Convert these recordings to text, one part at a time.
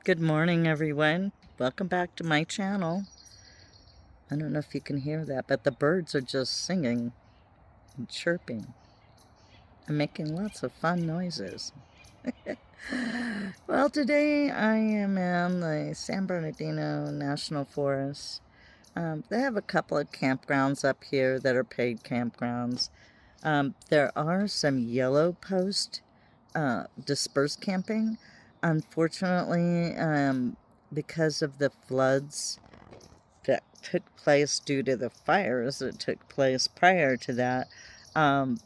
Good morning, everyone. Welcome back to my channel. I don't know if you can hear that, but the birds are just singing and chirping and making lots of fun noises. Well, today I am in the San Bernardino National Forest. They have a couple of campgrounds up here that are paid campgrounds. There are some yellow post dispersed camping. Unfortunately, because of the floods that took place due to the fires that took place prior to that, um,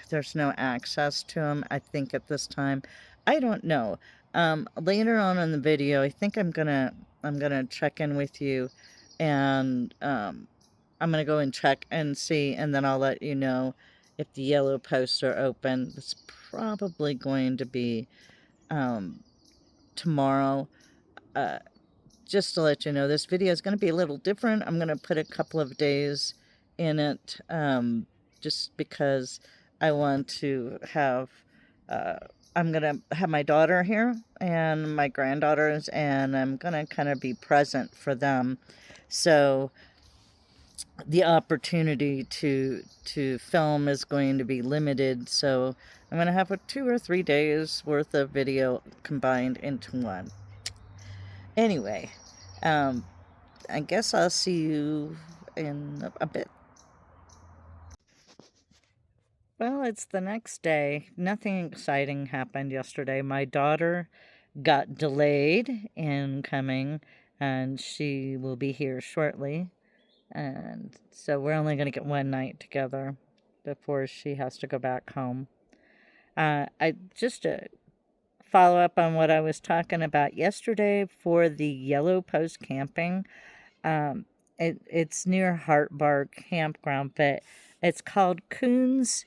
there's no access to them, I think, at this time. I don't know. Later on in the video, I think I'm gonna check in with you, and I'm gonna go and check and see, and then I'll let you know if the yellow posts are open. It's probably going to be um, tomorrow. Uh, just to let you know, this video is going to be a little different. I'm going to put a couple of days in it, just because I want to have, uh, I'm going to have my daughter here and my granddaughters, and I'm going to kind of be present for them. So the opportunity to film is going to be limited. So I'm going to have 2 or 3 days worth of video combined into one. Anyway, um, I guess I'll see you in a bit. Well, it's the next day. Nothing exciting happened yesterday. My daughter got delayed in coming, and she will be here shortly. And so we're only going to get one night together before she has to go back home. I just follow up on what I was talking about yesterday for the Yellow Post camping. Um, it's near Heart Bar Campground, but it's called Coons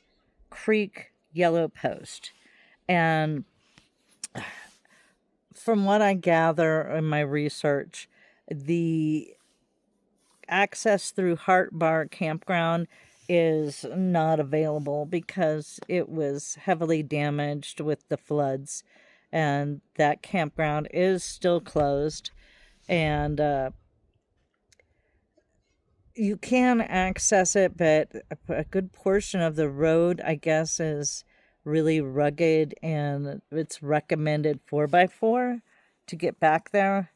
Creek Yellow Post. And from what I gather in my research, the access through Heart Bar Campground is not available because it was heavily damaged with the floods, and that campground is still closed. And you can access it, but a good portion of the road, I guess, is really rugged, and it's recommended 4x4 to get back there.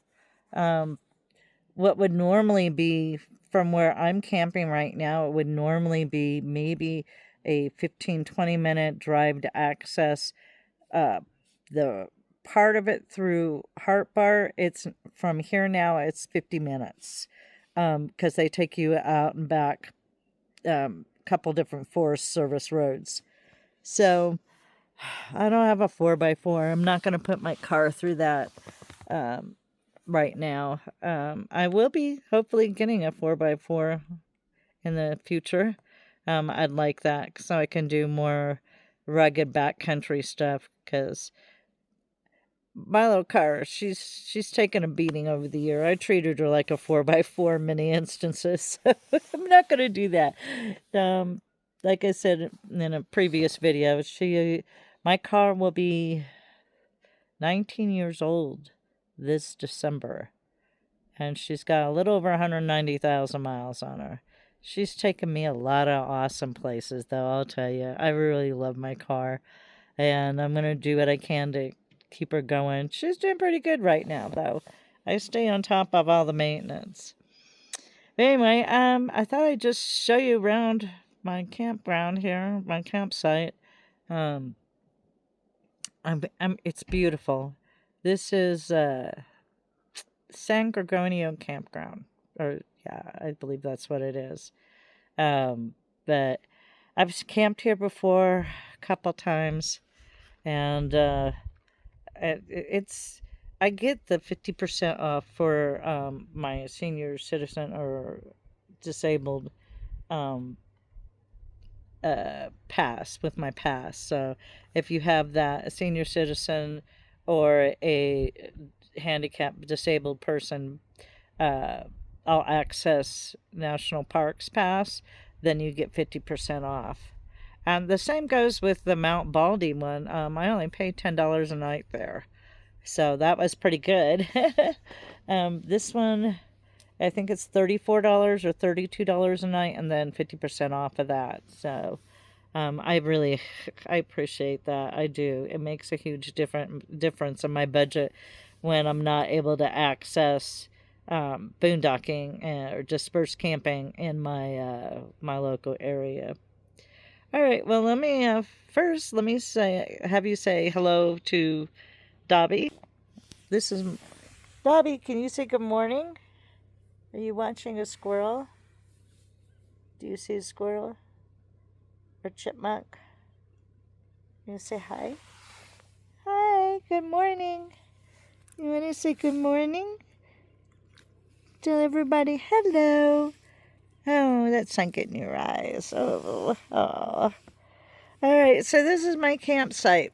What would normally be, from where I'm camping right now, it would normally be maybe a 15-20 minute drive to access the part of it through Heart Bar. It's from here now, it's 50 minutes. Because they take you out and back couple different Forest Service roads. So I don't have a 4x4. I'm not going to put my car through that right now. I will be hopefully getting a 4x4 in the future. I'd like that so I can do more rugged backcountry stuff, because my little car, she's taken a beating over the year. I treated her like a 4x4 in many instances. So I'm not going to do that. Like I said in a previous video, my car will be 19 years old this December, and she's got a little over 190,000 miles on her. She's taken me a lot of awesome places, though, I'll tell you. I really love my car, and I'm going to do what I can to keep her going. She's doing pretty good right now, though. I stay on top of all the maintenance. But anyway, I thought I'd just show you around my campground here, my campsite. It's beautiful. This is San Gorgonio campground, or yeah, I believe that's what it is. But I've camped here before a couple times, and it's I get the 50% off for my senior citizen or disabled pass with my pass. So if you have that, a senior citizen or a handicapped disabled person, all access national parks pass, then you get 50% off. And the same goes with the Mount Baldy one. I only pay $10 a night there. So that was pretty good. This one, I think it's $34 or $32 a night, and then 50% off of that. So I appreciate that. I do. It makes a huge difference in my budget when I'm not able to access boondocking or dispersed camping in my my local area. All right. Well, first let me have you say hello to Dobby. This is Dobby. Can you say good morning? Are you watching a squirrel? Do you see a squirrel or chipmunk? You want to say hi? Hi. Good morning. You want to say good morning? Tell everybody hello. Oh, that sunk in your eyes. Oh. All right, so this is my campsite.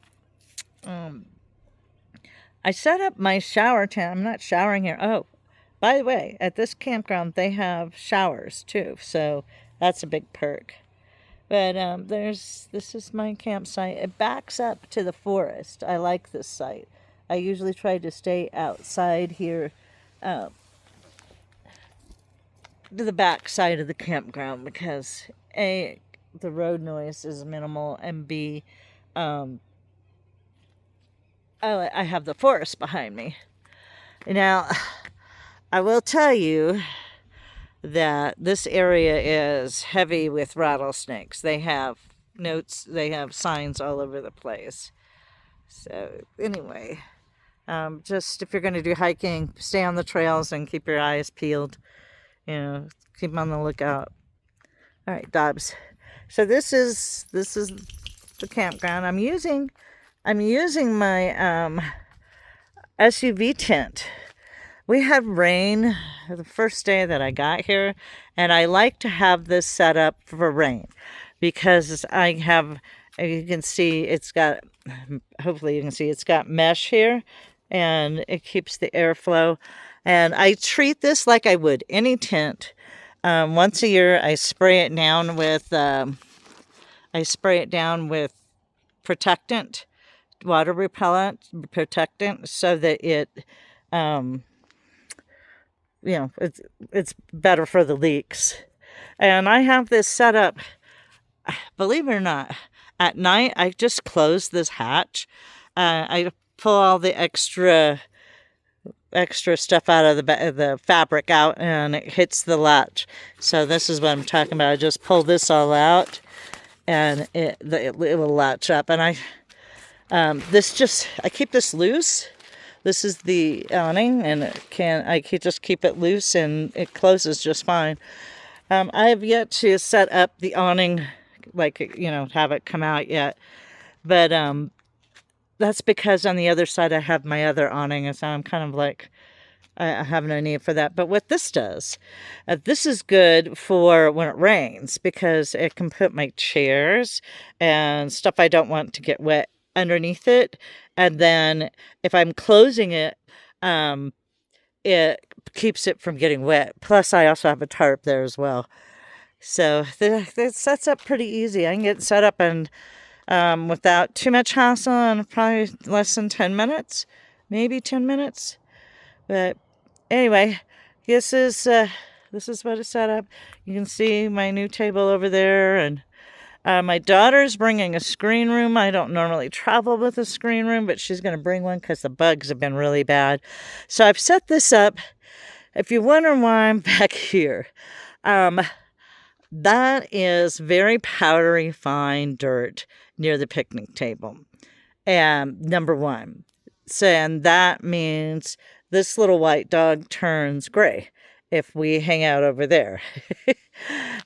I set up my shower tent. I'm not showering here. Oh, by the way, at this campground, they have showers too. So that's a big perk. But this is my campsite. It backs up to the forest. I like this site. I usually try to stay outside here to the back side of the campground because A, the road noise is minimal, and B, I have the forest behind me. Now, I will tell you that this area is heavy with rattlesnakes. They have signs all over the place. So anyway, just if you're going to do hiking, stay on the trails and keep your eyes peeled. Keep on the lookout. All right, Dobbs. So this is the campground. I'm using my SUV tent. We had rain the first day that I got here, and I like to have this set up for rain because you can see hopefully you can see it's got mesh here, and it keeps the airflow. And I treat this like I would any tent. Once a year, I spray it down with protectant, water repellent protectant, so that it's better for the leaks. And I have this set up. Believe it or not, at night I just close this hatch. I pull all the extra stuff out of the fabric out, and it hits the latch. So this is what I'm talking about. I just pull this all out, and it will latch up. And I keep this loose. This is the awning, and I can just keep it loose, and it closes just fine. I have yet to set up the awning, have it come out yet, but that's because on the other side I have my other awning, and so I'm kind of like, I have no need for that. But what this does, this is good for when it rains because it can put my chairs and stuff I don't want to get wet underneath it. And then if I'm closing it, it keeps it from getting wet. Plus, I also have a tarp there as well. So it sets up pretty easy. I can get set up and without too much hassle in probably less than 10 minutes, maybe 10 minutes. But anyway, this is what it's set up. You can see my new table over there, and my daughter's bringing a screen room. I don't normally travel with a screen room, but she's going to bring one because the bugs have been really bad. So I've set this up. If you wonder why I'm back here, that is very powdery fine dirt near the picnic table. And number one. So, and that means this little white dog turns gray if we hang out over there.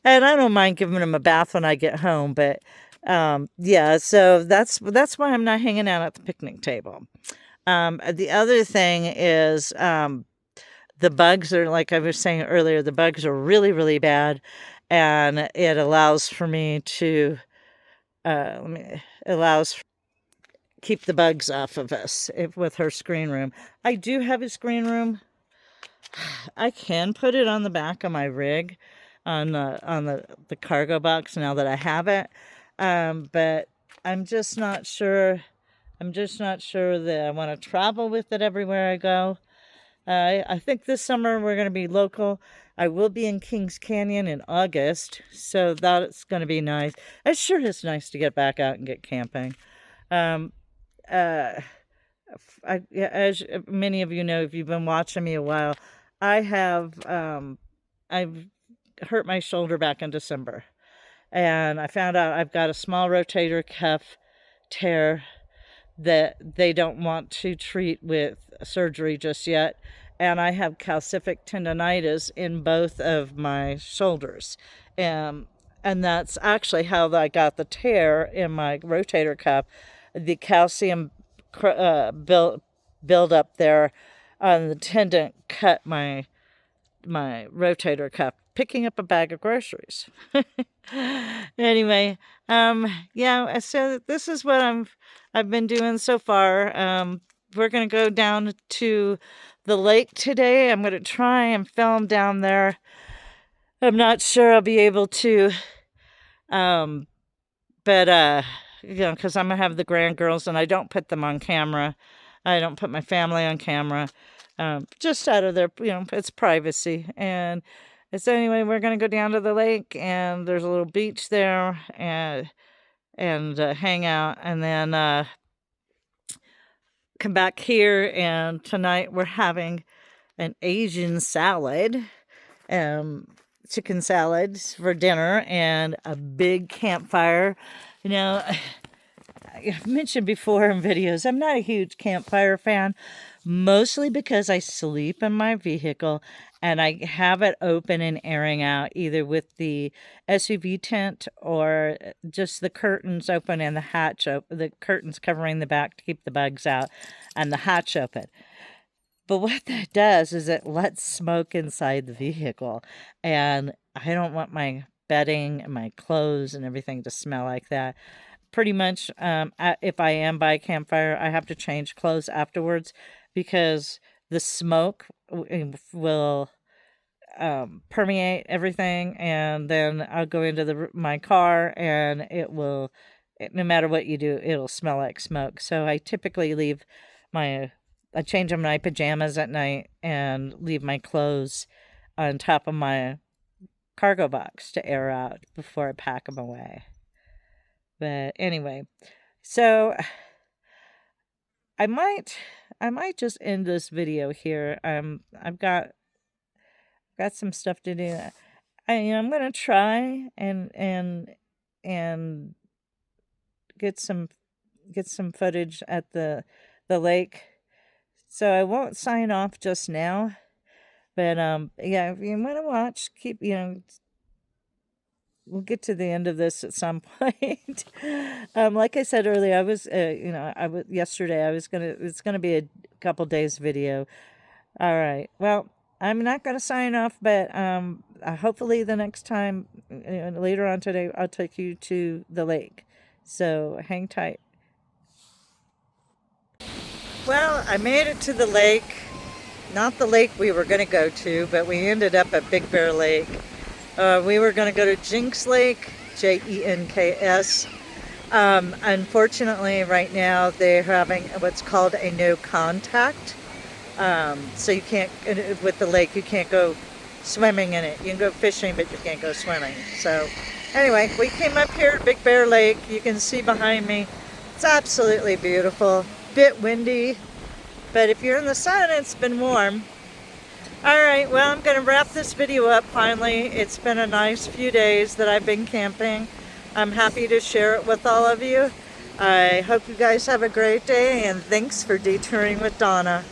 And I don't mind giving him a bath when I get home, but so that's why I'm not hanging out at the picnic table. The other thing is the bugs are, like I was saying earlier, the bugs are really, really bad, and it allows for me to keep the bugs off of us with her screen room. I do have a screen room. I can put it on the back of my rig on the cargo box now that I have it. But I'm just not sure I'm just not sure that I want to travel with it everywhere I go. I think this summer we're going to be local. I will be in Kings Canyon in August, so that's going to be nice. It sure is nice to get back out and get camping. Um, uh, as many of you know, if you've been watching me a while, I have I've hurt my shoulder back in December, and I found out I've got a small rotator cuff tear that they don't want to treat with surgery just yet. And I have calcific tendonitis in both of my shoulders. And that's actually how I got the tear in my rotator cuff. The calcium build up there on the tendon cut my rotator cuff picking up a bag of groceries. Anyway, yeah, so this is what I've been doing so far. We're going to go down to the lake today. I'm going to try and film down there. I'm not sure I'll be able to, but you know, because I'm going to have the grandgirls and I don't put them on camera. I don't put my family on camera. Just out of their, you know, it's privacy. And so anyway, we're going to go down to the lake, and there's a little beach there, and hang out, and then come back here. And tonight we're having an Asian salad, chicken salad for dinner, and a big campfire. You know, I've mentioned before in videos, I'm not a huge campfire fan, mostly because I sleep in my vehicle and I have it open and airing out, either with the SUV tent or just the curtains open and the hatch open, the curtains covering the back to keep the bugs out, and the hatch open. But what that does is it lets smoke inside the vehicle, and I don't want my bedding and my clothes and everything to smell like that. Pretty much, if I am by a campfire, I have to change clothes afterwards because the smoke will permeate everything, and then I'll go into my car, and no matter what you do, it'll smell like smoke. So I typically I change in my pajamas at night and leave my clothes on top of my cargo box to air out before I pack them away. But anyway, so I might just end this video here. I've got some stuff to do. I'm gonna try and get some footage at the lake. So I won't sign off just now. But yeah, if you want to watch, we'll get to the end of this at some point. Like I said earlier, I was, yesterday, it's gonna be a couple days video. All right. Well, I'm not gonna sign off, but hopefully the next time, later on today, I'll take you to the lake. So hang tight. Well, I made it to the lake. Not the lake we were gonna go to, but we ended up at Big Bear Lake. We were going to go to Jinks Lake, Jenks. Unfortunately, right now they're having what's called a no contact. So you can't, with the lake, you can't go swimming in it. You can go fishing, but you can't go swimming. So anyway, we came up here at Big Bear Lake. You can see behind me, it's absolutely beautiful. Bit windy, but if you're in the sun, it's been warm. Alright, well, I'm going to wrap this video up finally. It's been a nice few days that I've been camping. I'm happy to share it with all of you. I hope you guys have a great day, and thanks for detouring with Donna.